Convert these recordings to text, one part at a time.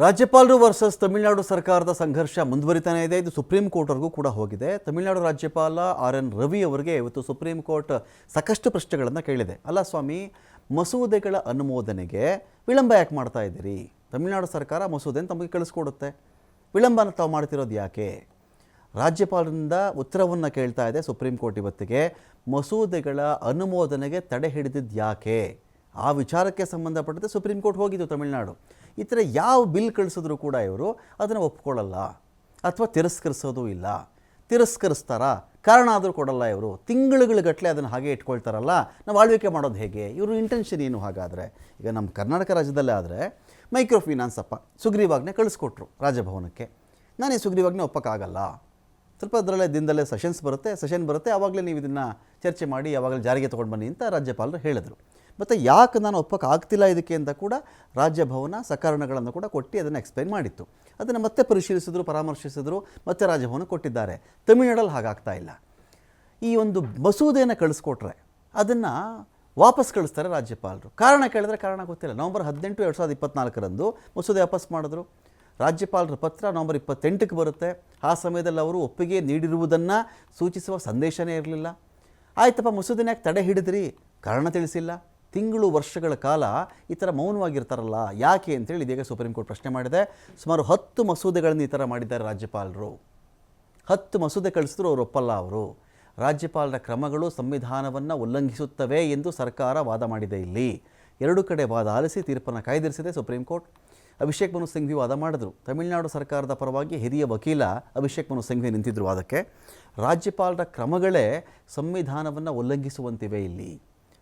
ರಾಜ್ಯಪಾಲರು ವರ್ಸಸ್ ತಮಿಳುನಾಡು ಸರ್ಕಾರದ ಸಂಘರ್ಷ ಮುಂದುವರಿತಾನೇ ಇದೆ. ಇದು ಸುಪ್ರೀಂ ಕೋರ್ಟ್ವರೆಗೂ ಕೂಡ ಹೋಗಿದೆ. ತಮಿಳುನಾಡು ರಾಜ್ಯಪಾಲ ಆರ್.ಎನ್. ರವಿ ಅವರಿಗೆ ಇವತ್ತು ಸುಪ್ರೀಂ ಕೋರ್ಟ್ ಸಾಕಷ್ಟು ಪ್ರಶ್ನೆಗಳನ್ನು ಕೇಳಿದೆ. ಅಲ್ಲ ಸ್ವಾಮಿ, ಮಸೂದೆಗಳ ಅನುಮೋದನೆಗೆ ವಿಳಂಬ ಯಾಕೆ ಮಾಡ್ತಾ ಇದ್ದೀರಿ? ತಮಿಳುನಾಡು ಸರ್ಕಾರ ಮಸೂದೆಯನ್ನು ತಮಗೆ ಕಳಿಸ್ಕೊಡುತ್ತೆ, ವಿಳಂಬನ ತಾವು ಮಾಡ್ತಿರೋದು ಯಾಕೆ? ರಾಜ್ಯಪಾಲರಿಂದ ಉತ್ತರವನ್ನು ಕೇಳ್ತಾ ಇದೆ ಸುಪ್ರೀಂ ಕೋರ್ಟ್ ಇವತ್ತಿಗೆ. ಮಸೂದೆಗಳ ಅನುಮೋದನೆಗೆ ತಡೆ ಹಿಡಿದಿದ್ದು ಯಾಕೆ? ಆ ವಿಚಾರಕ್ಕೆ ಸಂಬಂಧಪಟ್ಟಂತೆ ಸುಪ್ರೀಂ ಕೋರ್ಟ್ ಹೋಗಿದ್ದು ತಮಿಳುನಾಡು. ಈ ಥರ ಯಾವ ಬಿಲ್ ಕಳಿಸಿದ್ರು ಕೂಡ ಇವರು ಅದನ್ನು ಒಪ್ಕೊಳ್ಳಲ್ಲ ಅಥವಾ ತಿರಸ್ಕರಿಸೋದು ಇಲ್ಲ. ತಿರಸ್ಕರಿಸ್ತಾರಾ? ಕಾರಣ ಆದರೂ ಕೊಡಲ್ಲ. ಇವರು ತಿಂಗಳುಗಟ್ಟಲೆ ಅದನ್ನು ಹಾಗೆ ಇಟ್ಕೊಳ್ತಾರಲ್ಲ. ನಾವು ಆಳ್ವಿಕೆ ಮಾಡೋದು ಹೇಗೆ? ಇವರು ಇಂಟೆನ್ಷನ್ ಏನು? ಹಾಗಾದರೆ ಈಗ ನಮ್ಮ ಕರ್ನಾಟಕ ರಾಜ್ಯದಲ್ಲೇ ಆದರೆ ಮೈಕ್ರೋ ಫೈನಾನ್ಸ್ ಸುಗ್ರೀವಾಜ್ಞೆ ಕಳಿಸ್ಕೊಟ್ರು ರಾಜಭವನಕ್ಕೆ. ನಾನು ಈ ಸುಗ್ರೀವಾಜ್ಞೆ ಒಪ್ಪಕ್ಕಾಗಲ್ಲ, ಸ್ವಲ್ಪ ಅದರಲ್ಲೇ ದಿನದಲ್ಲೇ ಸೆಷನ್ ಬರುತ್ತೆ, ಆವಾಗಲೇ ನೀವು ಇದನ್ನು ಚರ್ಚೆ ಮಾಡಿ ಆವಾಗಲೇ ಜಾರಿಗೆ ತೊಗೊಂಡು ಬನ್ನಿ ಅಂತ ರಾಜ್ಯಪಾಲರು ಹೇಳಿದರು. ಮತ್ತು ಯಾಕೆ ನಾನು ಒಪ್ಪಕ್ಕಾಗ್ತಿಲ್ಲ ಇದಕ್ಕೆ ಅಂತ ಕೂಡ ರಾಜಭವನ ಸಕಾರಣಗಳನ್ನು ಕೂಡ ಕೊಟ್ಟು ಅದನ್ನು ಎಕ್ಸ್ಪ್ಲೈನ್ ಮಾಡಿತ್ತು. ಅದನ್ನು ಮತ್ತೆ ಪರಿಶೀಲಿಸಿದ್ರು, ಪರಾಮರ್ಶಿಸಿದ್ರು, ಮತ್ತೆ ರಾಜಭವನ ಕೊಟ್ಟಿದ್ದಾರೆ. ತಮಿಳುನಾಡಲ್ಲಿ ಹಾಗಾಗ್ತಾ ಇಲ್ಲ. ಈ ಒಂದು ಮಸೂದೆಯನ್ನು ಕಳಿಸ್ಕೊಟ್ರೆ ಅದನ್ನು ವಾಪಸ್ ಕಳಿಸ್ತಾರೆ ರಾಜ್ಯಪಾಲರು. ಕಾರಣ ಕೇಳಿದ್ರೆ ಕಾರಣ ಗೊತ್ತಿಲ್ಲ. ನವಂಬರ್ 18, 2024 ಮಸೂದೆ ವಾಪಸ್ ಮಾಡಿದ್ರು. ರಾಜ್ಯಪಾಲರ ಪತ್ರ ನವಂಬರ್ 28ಕ್ಕೆ ಬರುತ್ತೆ. ಆ ಸಮಯದಲ್ಲಿ ಅವರು ಒಪ್ಪಿಗೆ ನೀಡಿರುವುದನ್ನು ಸೂಚಿಸುವ ಸಂದೇಶನೇ ಇರಲಿಲ್ಲ. ಆಯ್ತಪ್ಪ, ಮಸೂದೆನ ಯಾಕೆ ತಡೆ ಹಿಡಿದ್ರಿ? ಕಾರಣ ತಿಳಿಸಿಲ್ಲ. ತಿಂಗಳು ವರ್ಷಗಳ ಕಾಲ ಈ ಥರ ಮೌನವಾಗಿರ್ತಾರಲ್ಲ, ಯಾಕೆ ಅಂತೇಳಿ ಇದೀಗ ಸುಪ್ರೀಂ ಕೋರ್ಟ್ ಪ್ರಶ್ನೆ ಮಾಡಿದೆ. ಸುಮಾರು 10 ಮಸೂದೆಗಳನ್ನು ಈ ಥರ ಮಾಡಿದ್ದಾರೆ ರಾಜ್ಯಪಾಲರು. 10 ಮಸೂದೆ ಕಳಿಸಿದ್ರು ಅವರು ಒಪ್ಪಲ್ಲ. ಅವರು ರಾಜ್ಯಪಾಲರ ಕ್ರಮಗಳು ಸಂವಿಧಾನವನ್ನು ಉಲ್ಲಂಘಿಸುತ್ತವೆ ಎಂದು ಸರ್ಕಾರ ವಾದ ಮಾಡಿದೆ. ಇಲ್ಲಿ 2 ಕಡೆ ವಾದ ಆಲಿಸಿ ತೀರ್ಪನ್ನು ಕಾಯ್ದಿರಿಸಿದೆ ಸುಪ್ರೀಂ ಕೋರ್ಟ್. ಅಭಿಷೇಕ್ ಮನು ಸಿಂಘ್ವಿ ವಾದ ಮಾಡಿದ್ರು. ತಮಿಳುನಾಡು ಸರ್ಕಾರದ ಪರವಾಗಿ ಹಿರಿಯ ವಕೀಲ ಅಭಿಷೇಕ್ ಮನು ಸಿಂಘ್ವಿ ನಿಂತಿದ್ರು ವಾದಕ್ಕೆ. ರಾಜ್ಯಪಾಲರ ಕ್ರಮಗಳೇ ಸಂವಿಧಾನವನ್ನು ಉಲ್ಲಂಘಿಸುವಂತಿವೆ. ಇಲ್ಲಿ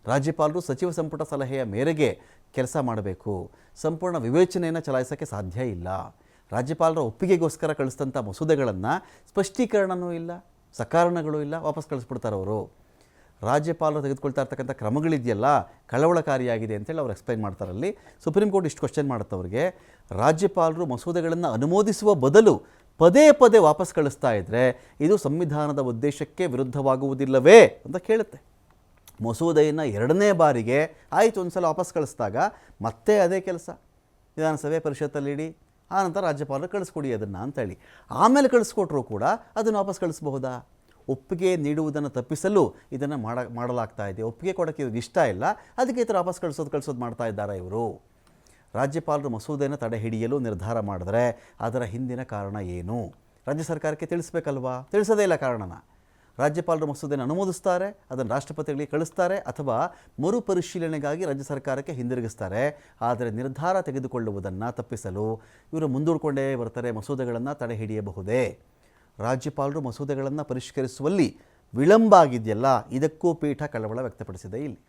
ರಾಜ್ಯಪಾಲರು ಸಚಿವ ಸಂಪುಟ ಸಲಹೆಯ ಮೇರೆಗೆ ಕೆಲಸ ಮಾಡಬೇಕು. ಸಂಪೂರ್ಣ ವಿವೇಚನೆಯನ್ನು ಚಲಾಯಿಸೋಕ್ಕೆ ಸಾಧ್ಯ ಇಲ್ಲ. ರಾಜ್ಯಪಾಲರ ಒಪ್ಪಿಗೆಗೋಸ್ಕರ ಕಳಿಸಿದಂಥ ಮಸೂದೆಗಳನ್ನು ಸ್ಪಷ್ಟೀಕರಣವೂ ಇಲ್ಲ, ಸಕಾರಣಗಳು ಇಲ್ಲ, ವಾಪಸ್ ಕಳಿಸ್ಬಿಡ್ತಾರೆ ಅವರು. ರಾಜ್ಯಪಾಲರು ತೆಗೆದುಕೊಳ್ತಾ ಇರ್ತಕ್ಕಂಥ ಕ್ರಮಗಳಿದೆಯಲ್ಲ, ಕಳವಳಕಾರಿಯಾಗಿದೆ ಅಂತೇಳಿ ಅವ್ರು ಎಕ್ಸ್ಪ್ಲೈನ್ ಮಾಡ್ತಾರಲ್ಲಿ. ಸುಪ್ರೀಂ ಕೋರ್ಟ್ ಇಷ್ಟು ಕ್ವಶನ್ ಮಾಡುತ್ತೆ ಅವ್ರಿಗೆ. ರಾಜ್ಯಪಾಲರು ಮಸೂದೆಗಳನ್ನು ಅನುಮೋದಿಸುವ ಬದಲು ಪದೇ ಪದೇ ವಾಪಸ್ ಕಳಿಸ್ತಾ ಇದ್ದರೆ ಇದು ಸಂವಿಧಾನದ ಉದ್ದೇಶಕ್ಕೆ ವಿರುದ್ಧವಾಗುವುದಿಲ್ಲವೇ ಅಂತ ಕೇಳುತ್ತೆ. ಮಸೂದೆಯನ್ನು 2ನೇ ಬಾರಿಗೆ ಆಯಿತು ಒಂದು ಸಲ ವಾಪಸ್ ಕಳಿಸಿದಾಗ ಮತ್ತೆ ಅದೇ ಕೆಲಸ ವಿಧಾನಸಭೆ ಪರಿಷತ್ತಲ್ಲಿ ಇಡಿ, ಆನಂತರ ರಾಜ್ಯಪಾಲರು ಕಳಿಸ್ಕೊಡಿ ಅದನ್ನು ಅಂತೇಳಿ. ಆಮೇಲೆ ಕಳಿಸ್ಕೊಟ್ರೂ ಕೂಡ ಅದನ್ನು ವಾಪಸ್ ಕಳಿಸ್ಬಹುದಾ? ಒಪ್ಪಿಗೆ ನೀಡುವುದನ್ನು ತಪ್ಪಿಸಲು ಇದನ್ನು ಮಾಡಲಾಗ್ತಾ ಇದೆ. ಒಪ್ಪಿಗೆ ಕೊಡೋಕ್ಕೆ ಇವ್ರಿಗೆ ಇಷ್ಟ ಇಲ್ಲ, ಅದಕ್ಕೆ ಈ ಥರ ವಾಪಸ್ ಕಳಿಸೋದು ಮಾಡ್ತಾ ಇದ್ದಾರೆ ಇವರು. ರಾಜ್ಯಪಾಲರು ಮಸೂದೆಯನ್ನು ತಡೆ ಹಿಡಿಯಲು ನಿರ್ಧಾರ ಮಾಡಿದ್ರೆ ಅದರ ಹಿಂದಿನ ಕಾರಣ ಏನು? ರಾಜ್ಯ ಸರ್ಕಾರಕ್ಕೆ ತಿಳಿಸ್ಬೇಕಲ್ವಾ? ತಿಳಿಸೋದೇ ಇಲ್ಲ ಕಾರಣನ. ರಾಜ್ಯಪಾಲರು ಮಸೂದೆಯನ್ನು ಅನುಮೋದಿಸ್ತಾರೆ, ಅದನ್ನು ರಾಷ್ಟ್ರಪತಿಗಳಿಗೆ ಕಳಿಸ್ತಾರೆ, ಅಥವಾ ಮರುಪರಿಶೀಲನೆಗಾಗಿ ರಾಜ್ಯ ಸರ್ಕಾರಕ್ಕೆ ಹಿಂದಿರುಗಿಸ್ತಾರೆ. ಆದರೆ ನಿರ್ಧಾರ ತೆಗೆದುಕೊಳ್ಳುವುದನ್ನು ತಪ್ಪಿಸಲು ಇವರು ಮುಂದೂಡಿಕೊಂಡೇ ಬರ್ತಾರೆ. ಮಸೂದೆಗಳನ್ನು ತಡೆ ಹಿಡಿಯಬಹುದೇ? ರಾಜ್ಯಪಾಲರು ಮಸೂದೆಗಳನ್ನು ಪರಿಷ್ಕರಿಸುವಲ್ಲಿ ವಿಳಂಬ ಆಗಿದೆಯಲ್ಲ, ಇದಕ್ಕೂ ಪೀಠ ಕಳವಳ ವ್ಯಕ್ತಪಡಿಸಿದೆ ಇಲ್ಲಿ.